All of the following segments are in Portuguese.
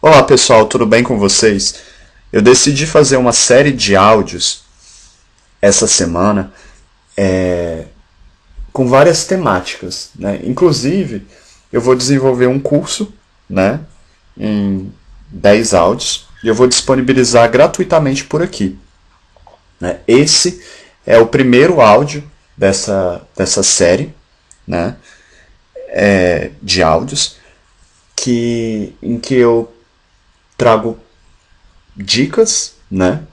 Olá pessoal, tudo bem com vocês? Eu decidi fazer uma série de áudios essa semana com várias temáticas, né? Inclusive, eu vou desenvolver um curso, né, em 10 áudios e eu vou disponibilizar gratuitamente por aqui, né? Esse é o primeiro áudio dessa série, né, de áudios em que eu trago dicas, né,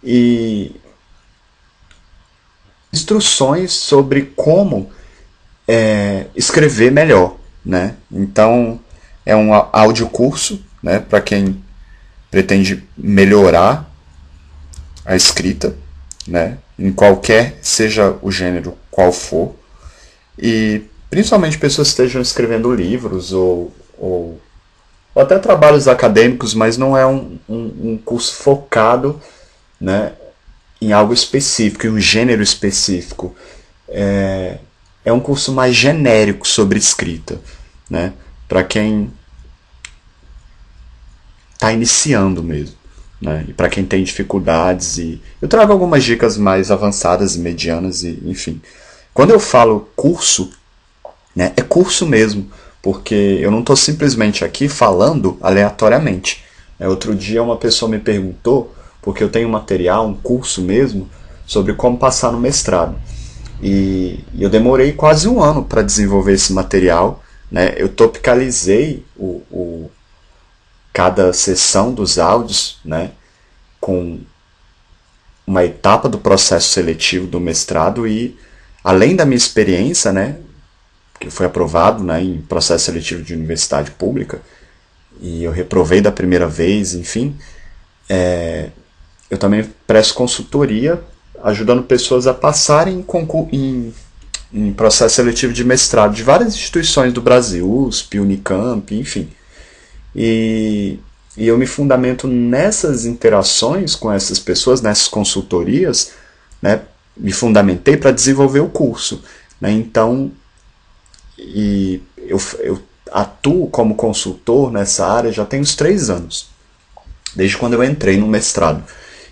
e instruções sobre como escrever melhor, né? Então é um áudio curso, né, para quem pretende melhorar a escrita, né, em qualquer seja o gênero qual for, e principalmente pessoas que estejam escrevendo livros ou até trabalhos acadêmicos, mas não é um curso focado, né, em algo específico, em um gênero específico. É um curso mais genérico sobre escrita, né? Para quem está iniciando mesmo, né? E para quem tem dificuldades, e eu trago algumas dicas mais avançadas e medianas, e enfim. Quando eu falo curso, né, é curso mesmo, porque eu não estou simplesmente aqui falando aleatoriamente. Outro dia uma pessoa me perguntou, porque eu tenho um material, um curso mesmo, sobre como passar no mestrado. E eu demorei quase um ano para desenvolver esse material, né? Eu topicalizei cada sessão dos áudios, né, com uma etapa do processo seletivo do mestrado e, além da minha experiência, né, que foi aprovado, né, em processo seletivo de universidade pública, e eu reprovei da primeira vez, enfim, eu também presto consultoria ajudando pessoas a passarem em processo seletivo de mestrado de várias instituições do Brasil, USP, Unicamp, enfim. E, e eu me fundamento nessas interações com essas pessoas, nessas consultorias, né, me fundamentei para desenvolver o curso. Né, então, eu atuo como consultor nessa área já tem uns 3 anos, desde quando eu entrei no mestrado.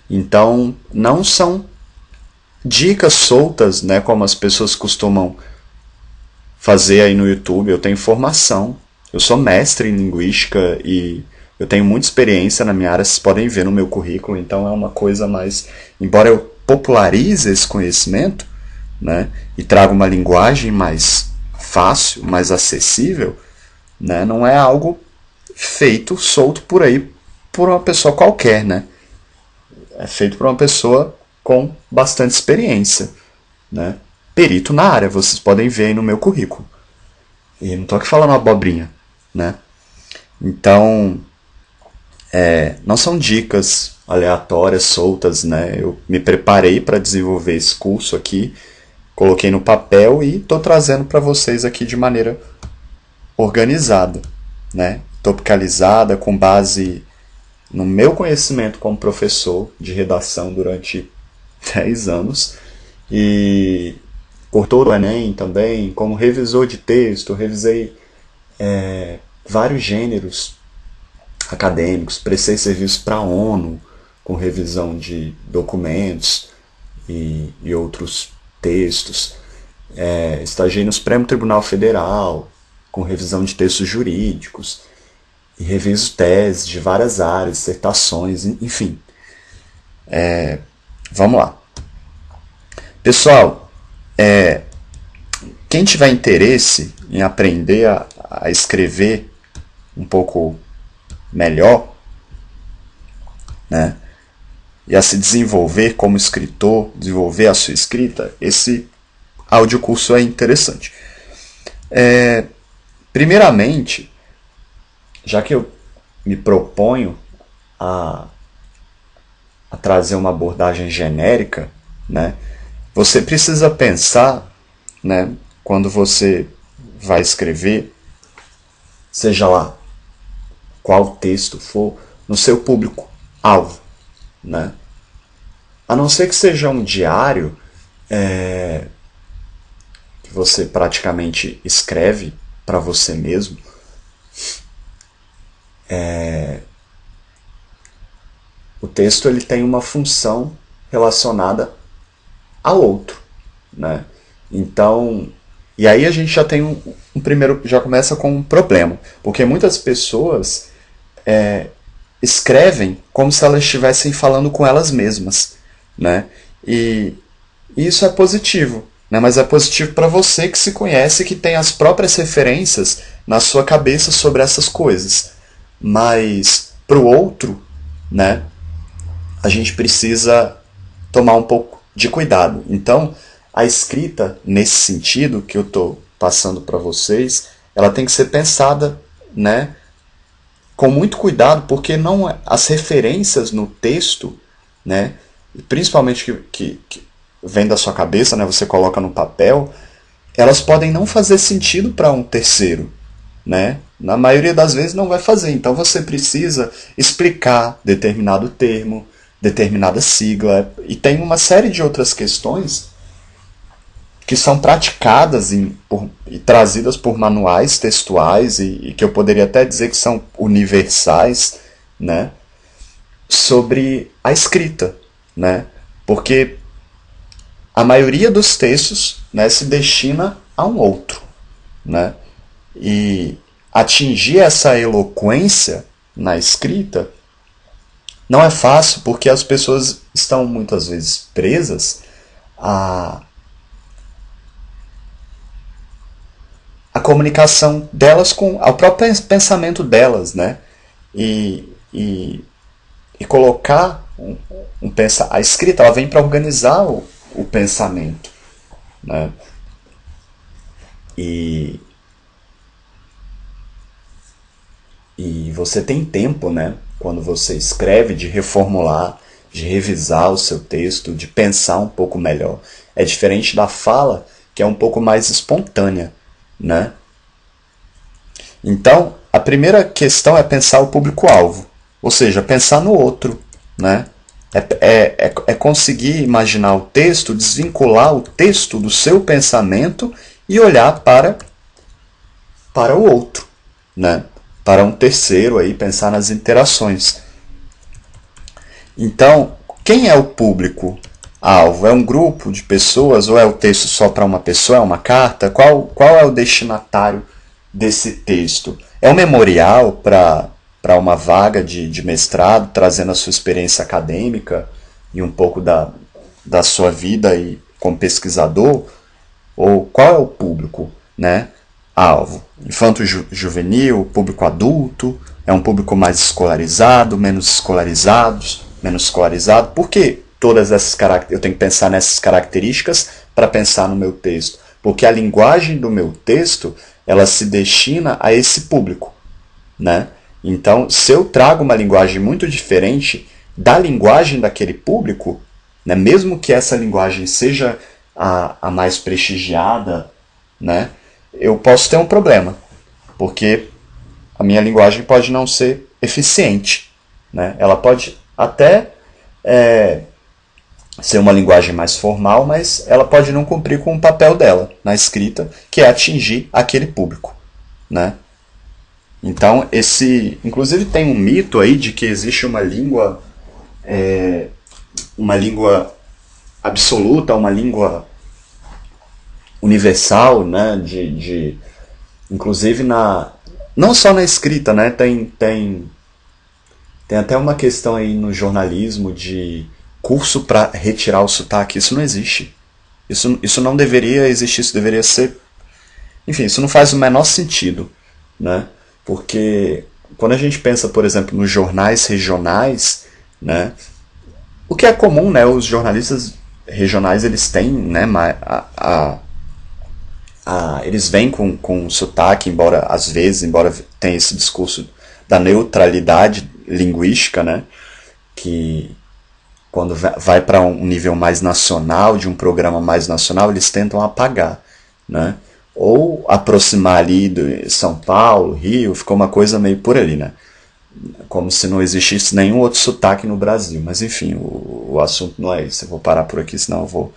Então, não são dicas soltas, né, como as pessoas costumam fazer aí no YouTube. Eu tenho formação, eu sou mestre em linguística e eu tenho muita experiência na minha área, vocês podem ver no meu currículo, então é uma coisa mais... Embora eu popularize esse conhecimento, né, e traga uma linguagem mais fácil, mais acessível, né, não é algo feito solto por aí por uma pessoa qualquer, né? É feito por uma pessoa com bastante experiência, né? Perito na área, vocês podem ver aí no meu currículo. E não estou aqui falando abobrinha, né? Então, não são dicas aleatórias, soltas, né? Eu me preparei para desenvolver esse curso aqui, coloquei no papel e estou trazendo para vocês aqui de maneira organizada, né? Topicalizada, com base no meu conhecimento como professor de redação durante 10 anos e cortou do Enem também, como revisor de texto, revisei vários gêneros acadêmicos, prestei serviço para a ONU com revisão de documentos e outros textos, estagiei no Supremo Tribunal Federal com revisão de textos jurídicos e reviso teses de várias áreas, dissertações, enfim. Vamos lá. Pessoal, quem tiver interesse em aprender a escrever um pouco melhor, né, e a se desenvolver como escritor, desenvolver a sua escrita, esse audiocurso é interessante. Primeiramente, já que eu me proponho a trazer uma abordagem genérica, né, você precisa pensar, né, quando você vai escrever, seja lá qual texto for, no seu público-alvo, né? A não ser que seja um diário que você praticamente escreve para você mesmo, O texto ele tem uma função relacionada ao outro, né? Então, e aí a gente já tem um primeiro, já começa com um problema, porque muitas pessoas escrevem como se elas estivessem falando com elas mesmas, né? E isso é positivo, né? Mas é positivo para você que se conhece, que tem as próprias referências na sua cabeça sobre essas coisas. Mas para o outro, né? A gente precisa tomar um pouco de cuidado. Então, a escrita, nesse sentido que eu estou passando para vocês, ela tem que ser pensada, né, com muito cuidado, porque não as referências no texto, né, principalmente que vem da sua cabeça, né, você coloca no papel, elas podem não fazer sentido para um terceiro, né? Na maioria das vezes não vai fazer. Então você precisa explicar determinado termo, determinada sigla, e tem uma série de outras questões que são praticadas e trazidas por manuais textuais e que eu poderia até dizer que são universais, né, sobre a escrita, né, porque a maioria dos textos, né, se destina a um outro, né, e atingir essa eloquência na escrita não é fácil, porque as pessoas estão muitas vezes presas à comunicação delas ao próprio pensamento delas, né? E colocar a escrita, ela vem para organizar o pensamento, né? E você tem tempo, né, quando você escreve, de reformular, de revisar o seu texto, de pensar um pouco melhor. É diferente da fala, que é um pouco mais espontânea, né? Então, a primeira questão é pensar o público-alvo, ou seja, pensar no outro, né? É conseguir imaginar o texto, desvincular o texto do seu pensamento e olhar para o outro, né? Para um terceiro, aí, pensar nas interações. Então, quem é o público-alvo? É um grupo de pessoas ou é o texto só para uma pessoa? É uma carta? Qual é o destinatário desse texto? É um memorial para uma vaga de mestrado, trazendo a sua experiência acadêmica e um pouco da sua vida aí como pesquisador? Ou qual é o público, né, alvo? Infanto-juvenil, público adulto, é um público mais escolarizado, menos escolarizado? Por que todas essas características? Eu tenho que pensar nessas características para pensar no meu texto, porque a linguagem do meu texto, ela se destina a esse público, né? Então, se eu trago uma linguagem muito diferente da linguagem daquele público, né, mesmo que essa linguagem seja a mais prestigiada, né, eu posso ter um problema, porque a minha linguagem pode não ser eficiente, né? Ela pode até ser uma linguagem mais formal, mas ela pode não cumprir com o papel dela na escrita, que é atingir aquele público, né? Então, inclusive tem um mito aí de que existe uma língua absoluta, uma língua universal, né? Inclusive não só na escrita, né? Tem até uma questão aí no jornalismo de curso para retirar o sotaque. Isso não existe. Isso não deveria existir, isso deveria ser... Enfim, isso não faz o menor sentido, né? Porque quando a gente pensa, por exemplo, nos jornais regionais, né, o que é comum, né, os jornalistas regionais, eles têm, né, eles vêm com sotaque, embora tenha esse discurso da neutralidade linguística, né, que quando vai para um nível mais nacional, de um programa mais nacional, eles tentam apagar, né? Ou aproximar ali de São Paulo, Rio, ficou uma coisa meio por ali, né? Como se não existisse nenhum outro sotaque no Brasil. Mas enfim, o assunto não é esse. Eu vou parar por aqui, senão eu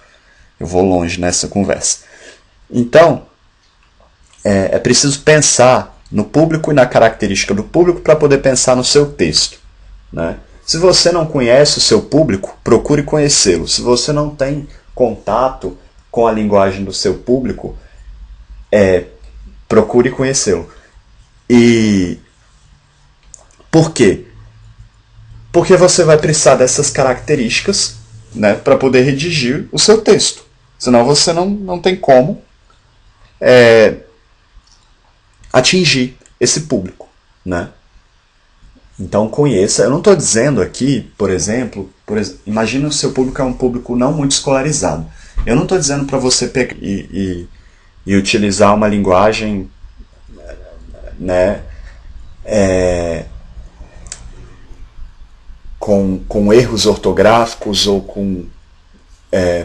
vou longe nessa conversa. Então, é preciso pensar no público e na característica do público para poder pensar no seu texto, né? Se você não conhece o seu público, procure conhecê-lo. Se você não tem contato com a linguagem do seu público, procure conhecê-lo. E por quê? Porque você vai precisar dessas características, né, para poder redigir o seu texto. Senão você não tem como atingir esse público, né? Então conheça. Eu não estou dizendo aqui, por exemplo, imagina o seu público é um público não muito escolarizado. Eu não estou dizendo para você pegar e utilizar uma linguagem, né, com erros ortográficos ou com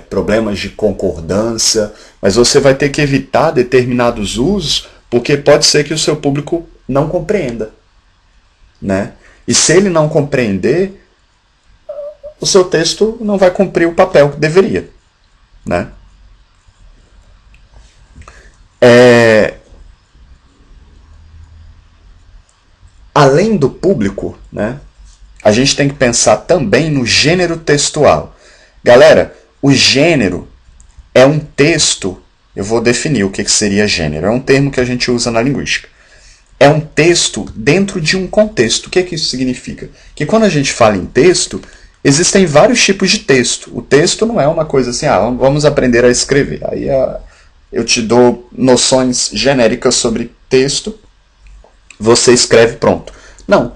problemas de concordância, mas você vai ter que evitar determinados usos, porque pode ser que o seu público não compreenda, né? E se ele não compreender, o seu texto não vai cumprir o papel que deveria, né? Além do público, né, a gente tem que pensar também no gênero textual. Galera, o gênero é um texto, eu vou definir o que seria gênero, é um termo que a gente usa na linguística. É um texto dentro de um contexto. O que isso significa? Que quando a gente fala em texto, existem vários tipos de texto. O texto não é uma coisa assim, vamos aprender a escrever. Aí eu te dou noções genéricas sobre texto, você escreve, pronto. Não.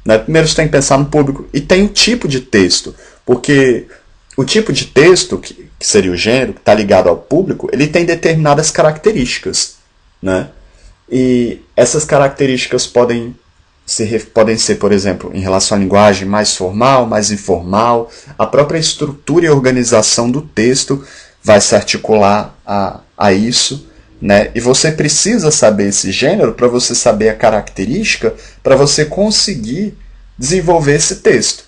Né? Primeiro você tem que pensar no público. E tem o tipo de texto. Porque o tipo de texto, que seria o gênero, que está ligado ao público, ele tem determinadas características, né? E essas características podem ser, por exemplo, em relação à linguagem mais formal, mais informal. A própria estrutura e organização do texto vai se articular a isso, né? E você precisa saber esse gênero para você saber a característica, para você conseguir desenvolver esse texto,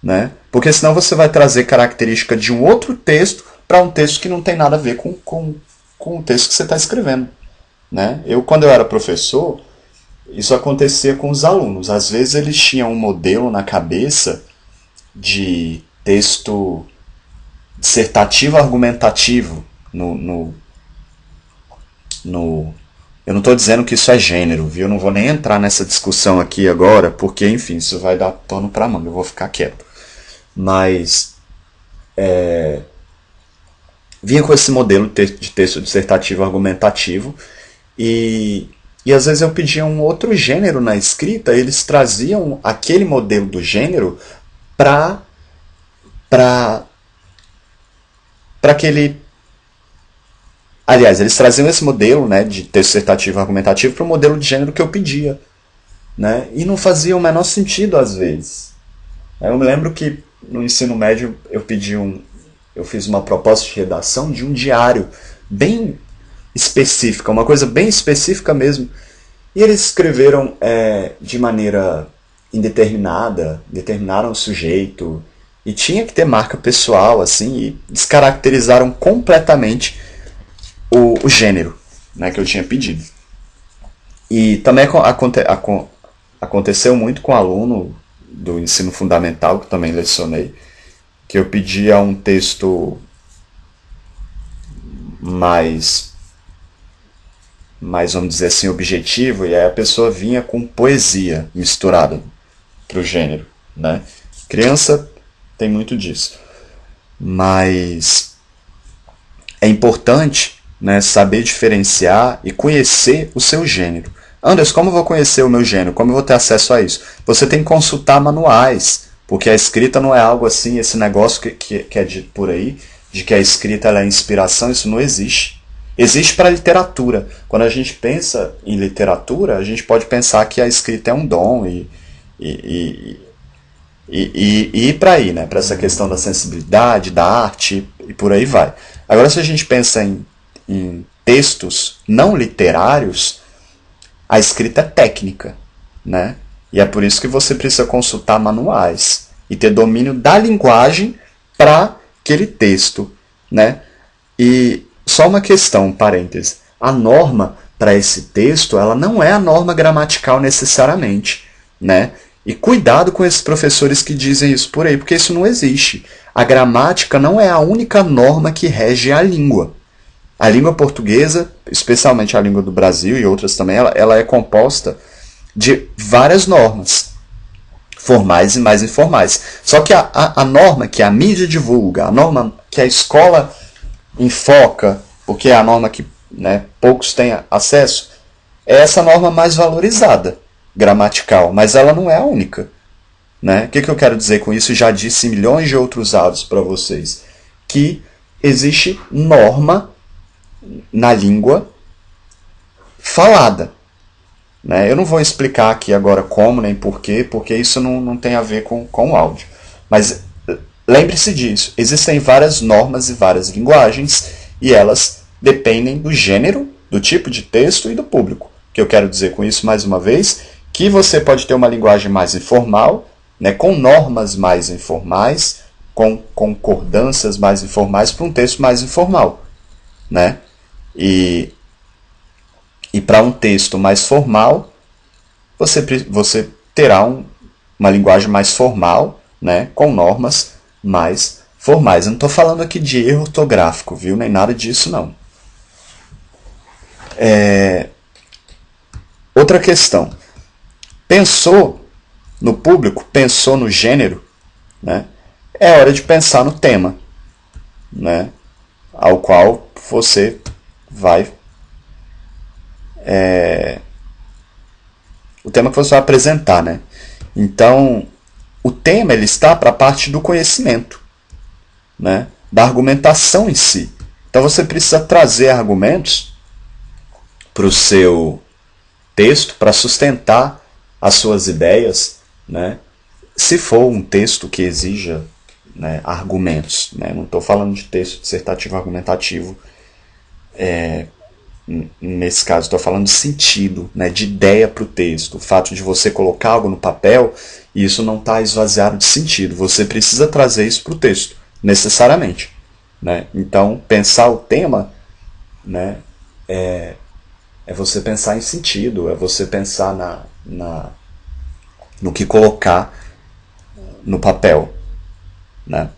né? Porque senão você vai trazer característica de um outro texto para um texto que não tem nada a ver com o texto que você está escrevendo, né? Quando eu era professor, isso acontecia com os alunos. Às vezes eles tinham um modelo na cabeça de texto dissertativo argumentativo eu não estou dizendo que isso é gênero, viu? Eu não vou nem entrar nessa discussão aqui agora, porque, enfim, isso vai dar pano para manga, eu vou ficar quieto. Mas vinha com esse modelo de texto dissertativo argumentativo e às vezes eu pedia um outro gênero na escrita, eles traziam aquele modelo do gênero para aquele... Aliás, eles traziam esse modelo, né, de texto dissertativo argumentativo para o modelo de gênero que eu pedia, né? E não fazia o menor sentido às vezes. Eu me lembro que no ensino médio eu fiz uma proposta de redação de um diário bem específica, uma coisa bem específica mesmo. E eles escreveram de maneira indeterminada, determinaram o sujeito, e tinha que ter marca pessoal, assim, e descaracterizaram completamente o gênero, né, que eu tinha pedido. E também aconteceu muito com o aluno do ensino fundamental, que também lecionei, que eu pedia um texto mais, vamos dizer assim, objetivo, e aí a pessoa vinha com poesia misturada para o gênero, né? Criança tem muito disso. Mas é importante, né, saber diferenciar e conhecer o seu gênero. Anderson, como eu vou conhecer o meu gênero? Como eu vou ter acesso a isso? Você tem que consultar manuais, porque a escrita não é algo assim, esse negócio que é dito por aí, de que a escrita ela é inspiração, isso não existe. Existe para a literatura. Quando a gente pensa em literatura, a gente pode pensar que a escrita é um dom e ir para aí, né? Para essa questão da sensibilidade, da arte e por aí vai. Agora, se a gente pensa em textos não literários, a escrita é técnica, né? E é por isso que você precisa consultar manuais e ter domínio da linguagem para aquele texto, né? E só uma questão, parêntese. A norma para esse texto, ela não é a norma gramatical necessariamente, né? E cuidado com esses professores que dizem isso por aí, porque isso não existe. A gramática não é a única norma que rege a língua. A língua portuguesa, especialmente a língua do Brasil e outras também, ela é composta de várias normas, formais e mais informais. Só que a norma que a mídia divulga, a norma que a escola enfoca, porque é a norma que, né, poucos têm acesso, é essa norma mais valorizada, gramatical, mas ela não é a única. Né? O que eu quero dizer com isso? Já disse em milhões de outros áudios para vocês, que existe norma na língua falada. Né? Eu não vou explicar aqui agora como nem porquê, porque isso não tem a ver com o áudio. Mas lembre-se disso, existem várias normas e várias linguagens, e elas dependem do gênero, do tipo de texto e do público. O que eu quero dizer com isso, mais uma vez, que você pode ter uma linguagem mais informal, né, com normas mais informais, com concordâncias mais informais para um texto mais informal. Né? E para um texto mais formal, você terá uma linguagem mais formal, né, com normas mais formais. Eu não estou falando aqui de erro ortográfico, viu? Nem nada disso, não. Outra questão. Pensou no público, pensou no gênero, né? É hora de pensar no tema, né? Ao qual você vai... o tema que você vai apresentar, né? Então, o tema ele está para a parte do conhecimento, né? Da argumentação em si. Então, você precisa trazer argumentos para o seu texto para sustentar as suas ideias, né? Se for um texto que exija, né, argumentos, né? Não estou falando de texto dissertativo argumentativo, nesse caso estou falando de sentido, né, de ideia para o texto, o fato de você colocar algo no papel e isso não está esvaziado de sentido, você precisa trazer isso para o texto, necessariamente, né? Então, pensar o tema, né, é você pensar em sentido, é você pensar no que colocar no papel, né?